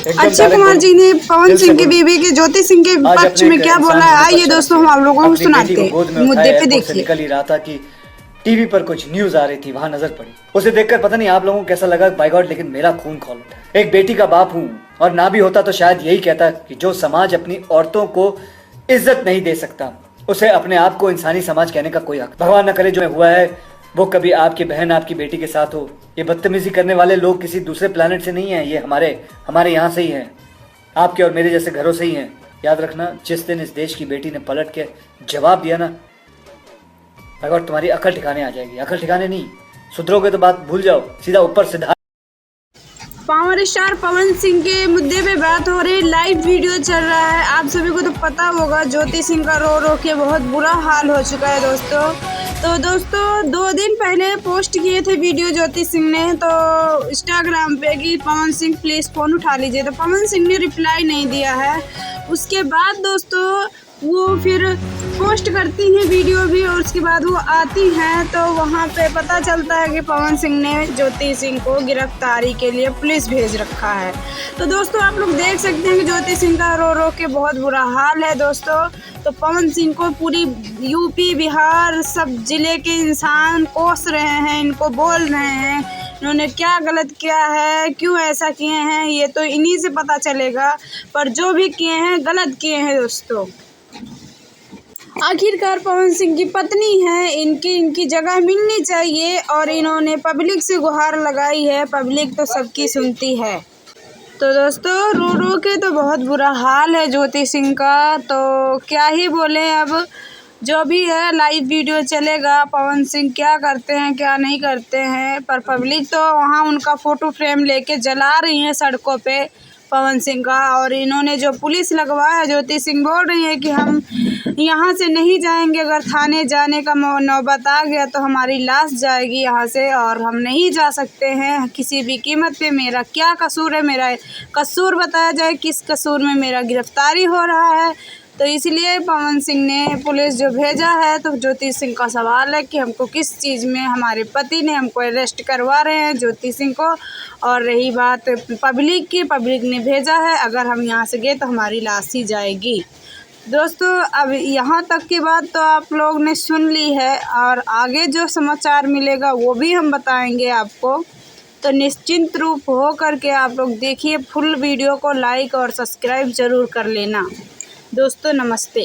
अक्षय कुमार जी ने पवन सिंह की बीवी की ज्योति सिंह के पक्ष में क्या बोला है, आइए दोस्तों हम आप लोगों को सुनाते हैं। मुद्दे पे देखिए। निकल ही रहा था कि टीवी पर कुछ न्यूज आ रही थी, वहां नजर पड़ी। उसे देखकर पता नहीं आप लोगों को कैसा लगा, बाय गॉड, लेकिन मेरा खून खौल उठा। एक बेटी का बाप हूं, और ना भी होता तो शायद यही कहता कि जो समाज अपनी औरतों को इज्जत नहीं दे सकता, उसे अपने आप को इंसानी समाज कहने का कोई हक। भगवान न करे जो हुआ है वो कभी आपकी बहन, आपकी बेटी के साथ हो। ये बदतमीजी करने वाले लोग किसी दूसरे प्लेनेट से नहीं है, ये हमारे यहाँ से ही हैं, आपके और मेरे जैसे घरों से ही हैं। याद रखना, जिस दिन इस देश की बेटी ने पलट के जवाब दिया ना, अगर तुम्हारी अकल ठिकाने आ जाएगी। अकल ठिकाने नहीं, सुधरोगे तो बात भूल जाओ, सीधा ऊपर से धार। पावर स्टार पवन सिंह के मुद्दे पे बात हो रही, लाइव वीडियो चल रहा है। आप सभी को तो पता होगा ज्योति सिंह का रो रो के बहुत बुरा हाल हो चुका है दोस्तों। तो दोस्तों 2 दिन पहले पोस्ट किए थे वीडियो ज्योति सिंह ने तो इंस्टाग्राम पे कि पवन सिंह प्लीज़ फ़ोन उठा लीजिए, तो पवन सिंह ने रिप्लाई नहीं दिया है। उसके बाद दोस्तों वो फिर पोस्ट करती हैं वीडियो भी, और उसके बाद वो आती हैं तो वहाँ पे पता चलता है कि पवन सिंह ने ज्योति सिंह को गिरफ्तारी के लिए पुलिस भेज रखा है। तो दोस्तों आप लोग देख सकते हैं कि ज्योति सिंह का रो रो के बहुत बुरा हाल है दोस्तों। तो पवन सिंह को पूरी यूपी, बिहार, सब जिले के इंसान कोस रहे हैं, इनको बोल रहे हैं इन्होंने क्या गलत किया है, क्यों ऐसा किए हैं, ये तो इन्हीं से पता चलेगा। पर जो भी किए हैं गलत किए हैं दोस्तों। आखिरकार पवन सिंह की पत्नी है, इनकी जगह मिलनी चाहिए, और इन्होंने पब्लिक से गुहार लगाई है। पब्लिक तो सबकी सुनती है। तो दोस्तों रो रो के तो बहुत बुरा हाल है ज्योति सिंह का, तो क्या ही बोले। अब जो भी है लाइव वीडियो चलेगा, पवन सिंह क्या करते हैं क्या नहीं करते हैं। पर पब्लिक तो वहाँ उनका फ़ोटो फ्रेम लेके जला रही है सड़कों पे पवन सिंह का। और इन्होंने जो पुलिस लगवाया, ज्योति सिंह बोल रही है कि हम यहाँ से नहीं जाएंगे, अगर थाने जाने का नौबत आ गया तो हमारी लाश जाएगी यहाँ से, और हम नहीं जा सकते हैं किसी भी कीमत पे। मेरा क्या कसूर है, मेरा कसूर बताया जाए, किस कसूर में मेरा गिरफ्तारी हो रहा है। तो इसलिए पवन सिंह ने पुलिस जो भेजा है, तो ज्योति सिंह का सवाल है कि हमको किस चीज़ में, हमारे पति ने हमको अरेस्ट करवा रहे हैं ज्योति सिंह को। और रही बात पब्लिक की, पब्लिक ने भेजा है, अगर हम यहाँ से गए तो हमारी लाश ही जाएगी। दोस्तों अब यहाँ तक की बात तो आप लोग ने सुन ली है, और आगे जो समाचार मिलेगा वो भी हम बताएंगे आपको। तो निश्चिंत रूप हो करके आप लोग देखिए फुल वीडियो को, लाइक और सब्सक्राइब ज़रूर कर लेना दोस्तों। नमस्ते।